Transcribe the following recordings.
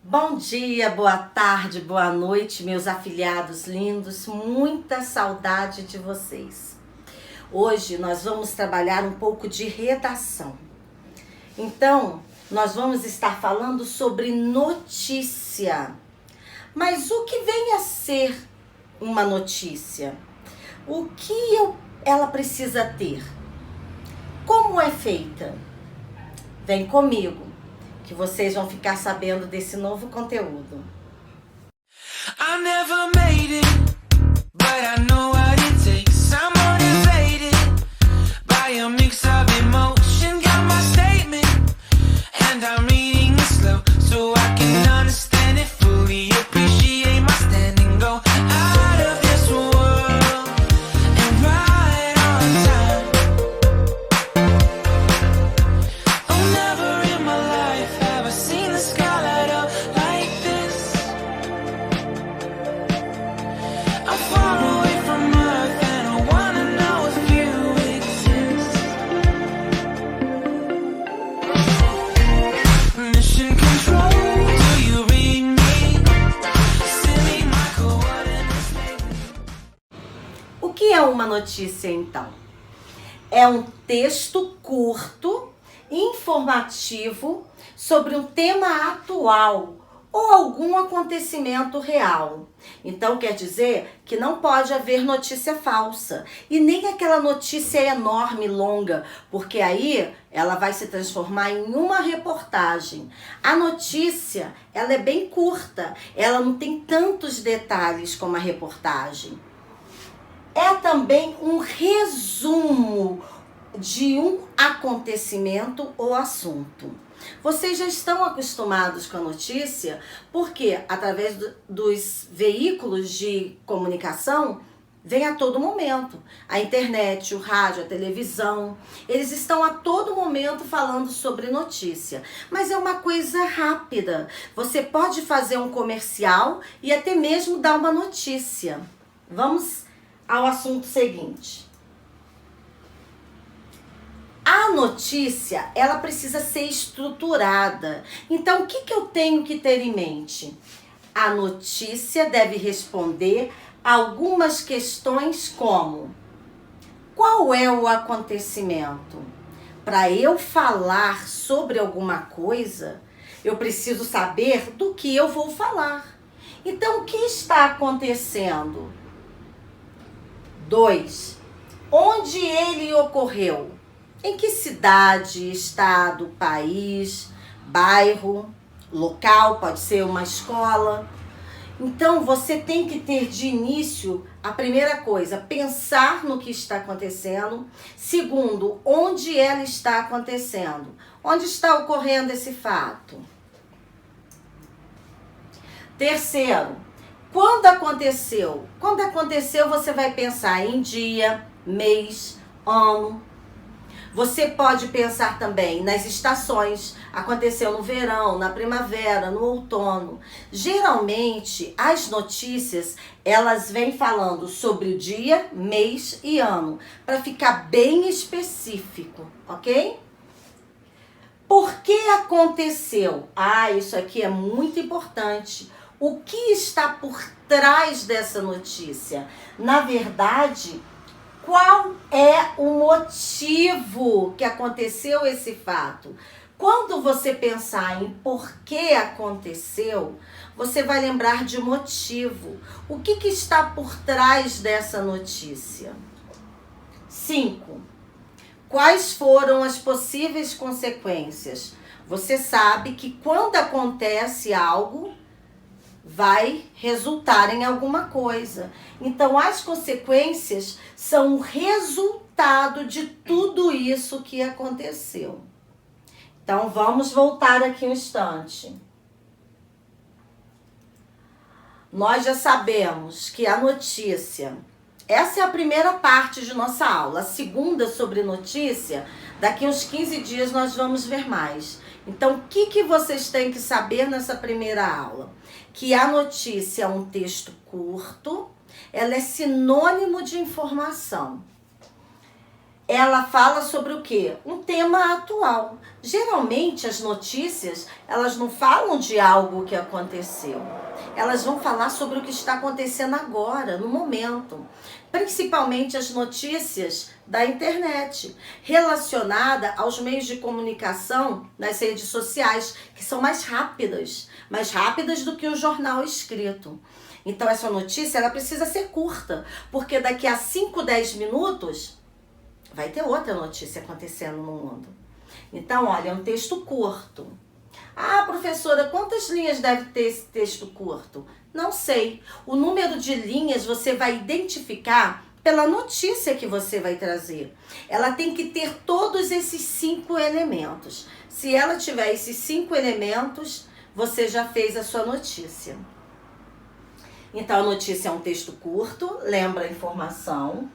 Bom dia, boa tarde, boa noite, meus afiliados lindos. Muita saudade de vocês. Hoje nós vamos trabalhar um pouco de redação. Então, nós vamos estar falando sobre notícia. Mas o que vem a ser uma notícia? O que ela precisa ter? Como é feita? Vem comigo, que vocês vão ficar sabendo desse novo conteúdo. I never made it, but I know what it takes. I'm motivated by a mix of emotion. Got my statement, and I'm reading it slow so I can understand it fully. Appreciate my standing, go out of this world and right on time. Oh, never in my life have I seen the sky light up like this. I'm far away from Earth and I wanna know if you exist. Mission control, do you read me? Silly my coordinates make me. O que é uma notícia então? É um texto curto, informativo, sobre um tema atual ou algum acontecimento real. Então quer dizer que não pode haver notícia falsa e nem aquela notícia enorme, longa, porque aí ela vai se transformar em uma reportagem. A notícia, ela é bem curta, ela não tem tantos detalhes como a reportagem. É também um resumo de um acontecimento ou assunto. Vocês já estão acostumados com a notícia porque, através dos veículos de comunicação, vem a todo momento. A internet, o rádio, a televisão, eles estão a todo momento falando sobre notícia. Mas é uma coisa rápida. Você pode fazer um comercial e até mesmo dar uma notícia. Vamos ao assunto seguinte. A notícia, ela precisa ser estruturada. Então, o que eu tenho que ter em mente? A notícia deve responder algumas questões como: qual é o acontecimento? Para eu falar sobre alguma coisa, eu preciso saber do que eu vou falar. Então, o que está acontecendo? 2. Onde ele ocorreu? Em que cidade, estado, país, bairro, local, pode ser uma escola. Então, você tem que ter de início, a primeira coisa, pensar no que está acontecendo. Segundo, onde ela está acontecendo. Onde está ocorrendo esse fato. Terceiro, quando aconteceu? Quando aconteceu, você vai pensar em dia, mês, ano. Você pode pensar também nas estações. Aconteceu no verão, na primavera, no outono. Geralmente, as notícias, elas vêm falando sobre o dia, mês e ano, para ficar bem específico, ok? Por que aconteceu? Isso aqui é muito importante. O que está por trás dessa notícia? Na verdade, qual é o motivo que aconteceu esse fato? Quando você pensar em por que aconteceu, você vai lembrar de motivo. O que está por trás dessa notícia? 5. Quais foram as possíveis consequências? Você sabe que quando acontece algo, vai resultar em alguma coisa. Então, as consequências são o resultado de tudo isso que aconteceu. Então, vamos voltar aqui um instante. Nós já sabemos que a notícia, essa é a primeira parte de nossa aula. A segunda sobre notícia, daqui uns 15 dias nós vamos ver mais. Então, o que vocês têm que saber nessa primeira aula? Que a notícia é um texto curto, ela é sinônimo de informação. ela fala sobre o quê? Um tema atual. Geralmente as notícias, elas não falam de algo que aconteceu. Elas vão falar sobre o que está acontecendo agora, no momento. Principalmente as notícias da internet, relacionada aos meios de comunicação nas redes sociais, que são mais rápidas do que o jornal escrito. Então essa notícia, ela precisa ser curta, porque daqui a 5, 10 minutos vai ter outra notícia acontecendo no mundo. Então, olha, é um texto curto. Ah, professora, quantas linhas deve ter esse texto curto? Não sei. O número de linhas você vai identificar pela notícia que você vai trazer. Ela tem que ter todos esses 5 elementos. Se ela tiver esses 5 elementos, você já fez a sua notícia. Então, a notícia é um texto curto, lembra a informação.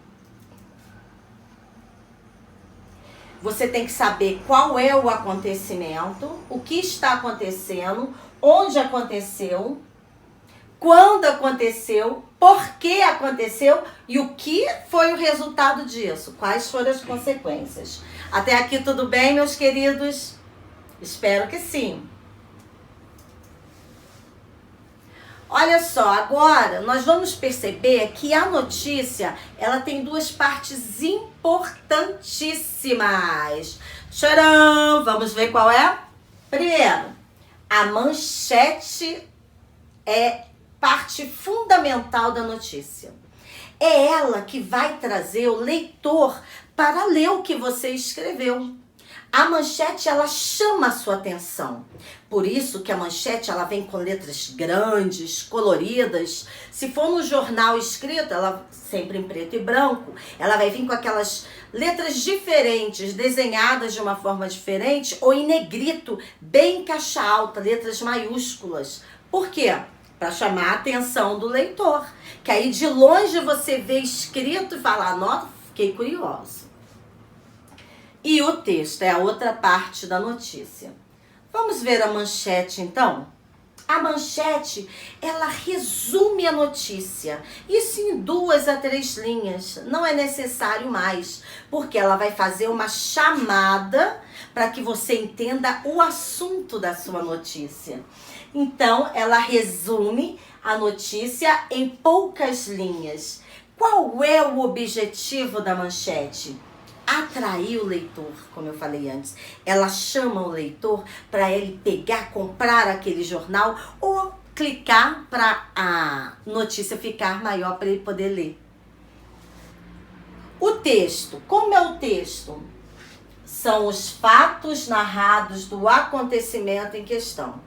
Você tem que saber qual é o acontecimento, o que está acontecendo, onde aconteceu, quando aconteceu, por que aconteceu e o que foi o resultado disso, quais foram as consequências. Até aqui tudo bem, meus queridos? Espero que sim. Olha só, agora nós vamos perceber que a notícia, ela tem 2 partes importantíssimas. Tcharam! Vamos ver qual é? Primeiro, a manchete é parte fundamental da notícia. É ela que vai trazer o leitor para ler o que você escreveu. A manchete, ela chama a sua atenção. Por isso que a manchete, ela vem com letras grandes, coloridas. Se for no jornal escrito, ela sempre em preto e branco, ela vai vir com aquelas letras diferentes, desenhadas de uma forma diferente, ou em negrito, bem em caixa alta, letras maiúsculas. Por quê? Para chamar a atenção do leitor. Que aí de longe você vê escrito e fala, nossa, fiquei curioso. E o texto é a outra parte da notícia. Vamos ver a manchete, então? A manchete, ela resume a notícia. Isso em 2 a 3 linhas. Não é necessário mais, porque ela vai fazer uma chamada para que você entenda o assunto da sua notícia. Então, ela resume a notícia em poucas linhas. Qual é o objetivo da manchete? Atrair o leitor, como eu falei antes. Ela chama o leitor para ele pegar, comprar aquele jornal ou clicar para a notícia ficar maior para ele poder ler. O texto, como é o texto? São os fatos narrados do acontecimento em questão.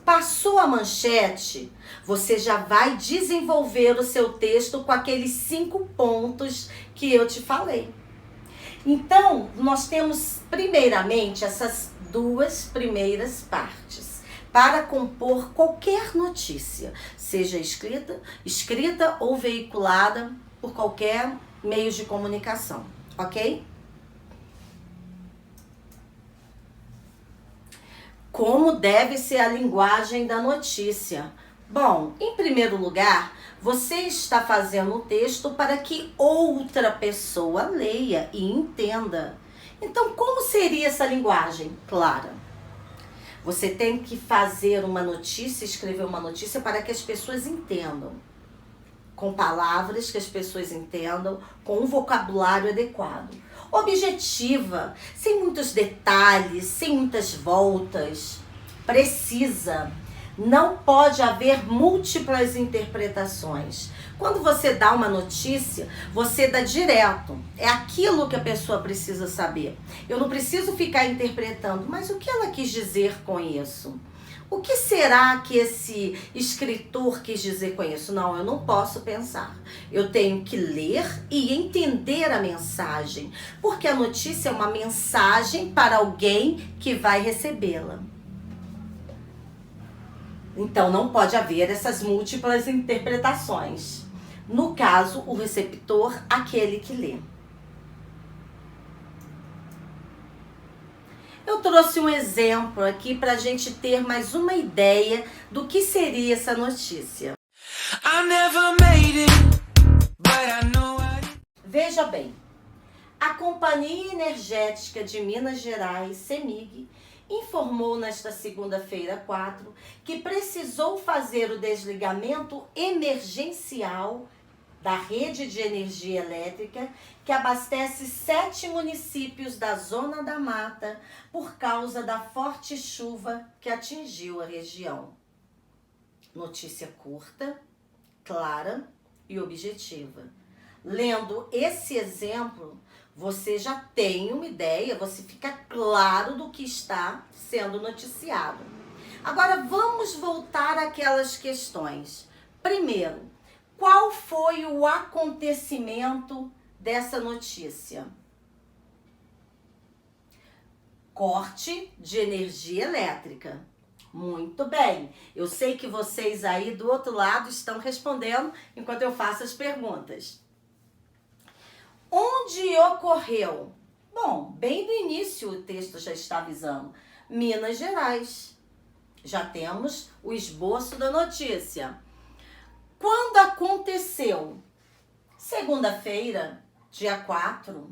Passou a manchete, você já vai desenvolver o seu texto com aqueles 5 pontos que eu te falei. Então, nós temos primeiramente essas 2 primeiras partes para compor qualquer notícia, seja escrita ou veiculada por qualquer meio de comunicação, ok? Como deve ser a linguagem da notícia? Bom, em primeiro lugar, você está fazendo o texto para que outra pessoa leia e entenda. Então, como seria essa linguagem clara? Você tem que fazer uma notícia, escrever uma notícia para que as pessoas entendam. Com palavras que as pessoas entendam, com um vocabulário adequado. Objetiva, sem muitos detalhes, sem muitas voltas. Precisa. Não pode haver múltiplas interpretações. Quando você dá uma notícia, você dá direto. É aquilo que a pessoa precisa saber. Eu não preciso ficar interpretando, mas o que ela quis dizer com isso? O que será que esse escritor quis dizer com isso? Não, eu não posso pensar. Eu tenho que ler e entender a mensagem, porque a notícia é uma mensagem para alguém que vai recebê-la. Então, não pode haver essas múltiplas interpretações. No caso, o receptor, aquele que lê. Eu trouxe um exemplo aqui para a gente ter mais uma ideia do que seria essa notícia. Veja bem, A Companhia Energética de Minas Gerais, CEMIG, informou nesta segunda-feira 4 que precisou fazer o desligamento emergencial da rede de energia elétrica que abastece 7 municípios da Zona da Mata por causa da forte chuva que atingiu a região. Notícia curta, clara e objetiva. Lendo esse exemplo, você já tem uma ideia, você fica claro do que está sendo noticiado. Agora vamos voltar àquelas questões. Primeiro, qual foi o acontecimento dessa notícia? Corte de energia elétrica. Muito bem. Eu sei que vocês aí do outro lado estão respondendo enquanto eu faço as perguntas. Onde ocorreu? Bom, bem do início o texto já está avisando. Minas Gerais. Já temos o esboço da notícia. Quando aconteceu? Segunda-feira, dia 4.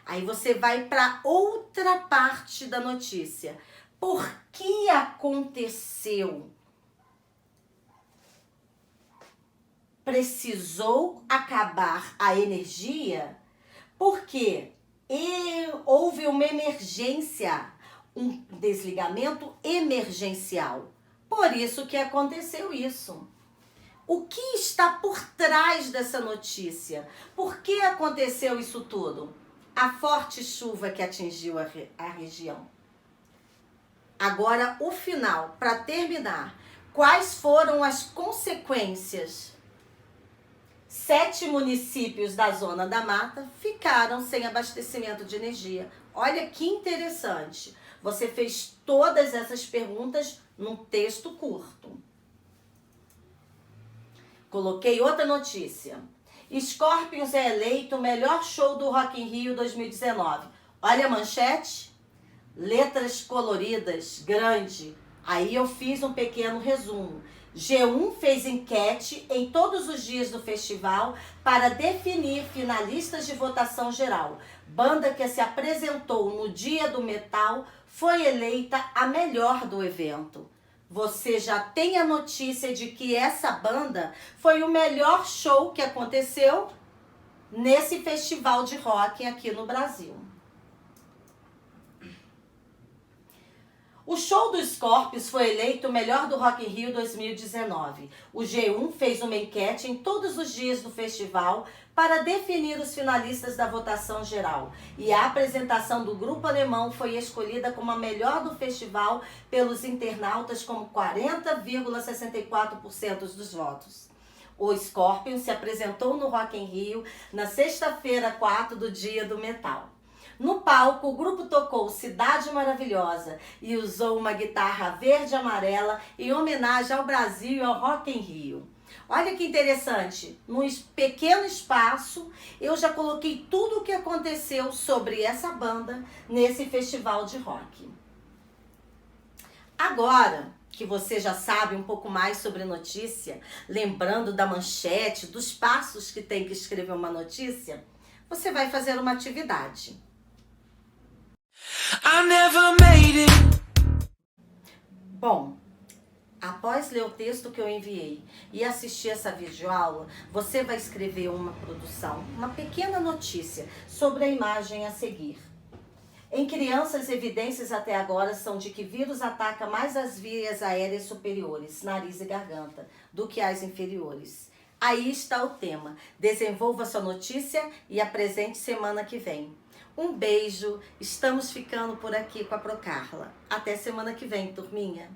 Aí você vai para outra parte da notícia. Por que aconteceu? Precisou acabar a energia porque houve uma emergência, um desligamento emergencial. Por isso que aconteceu isso. O que está por trás dessa notícia? Por que aconteceu isso tudo? A forte chuva que atingiu a região. Agora, o final, para terminar. Quais foram as consequências? 7 municípios da Zona da Mata ficaram sem abastecimento de energia. Olha que interessante. Você fez todas essas perguntas num texto curto. Coloquei outra notícia. Scorpions é eleito o melhor show do Rock in Rio 2019. Olha a manchete. Letras coloridas, grande. Aí eu fiz um pequeno resumo. G1 fez enquete em todos os dias do festival para definir finalistas de votação geral. Banda que se apresentou no Dia do Metal foi eleita a melhor do evento. Você já tem a notícia de que essa banda foi o melhor show que aconteceu nesse festival de rock aqui no Brasil. O show dos Scorpions foi eleito o melhor do Rock in Rio 2019. O G1 fez uma enquete em todos os dias do festival para definir os finalistas da votação geral. E a apresentação do grupo alemão foi escolhida como a melhor do festival pelos internautas com 40,64% dos votos. O Scorpions se apresentou no Rock in Rio na sexta-feira, 4 do Dia do Metal. No palco, o grupo tocou Cidade Maravilhosa e usou uma guitarra verde e amarela em homenagem ao Brasil e ao Rock in Rio. Olha que interessante, num pequeno espaço, eu já coloquei tudo o que aconteceu sobre essa banda nesse festival de rock. Agora que você já sabe um pouco mais sobre notícia, lembrando da manchete, dos passos que tem que escrever uma notícia, você vai fazer uma atividade. I never made it. Bom, após ler o texto que eu enviei e assistir essa videoaula, você vai escrever uma produção, uma pequena notícia sobre a imagem a seguir. Em crianças, evidências até agora são de que vírus ataca mais as vias aéreas superiores, nariz e garganta, do que as inferiores. Aí está o tema. Desenvolva sua notícia e apresente semana que vem. Um beijo, estamos ficando por aqui com a Procarla. Até semana que vem, turminha.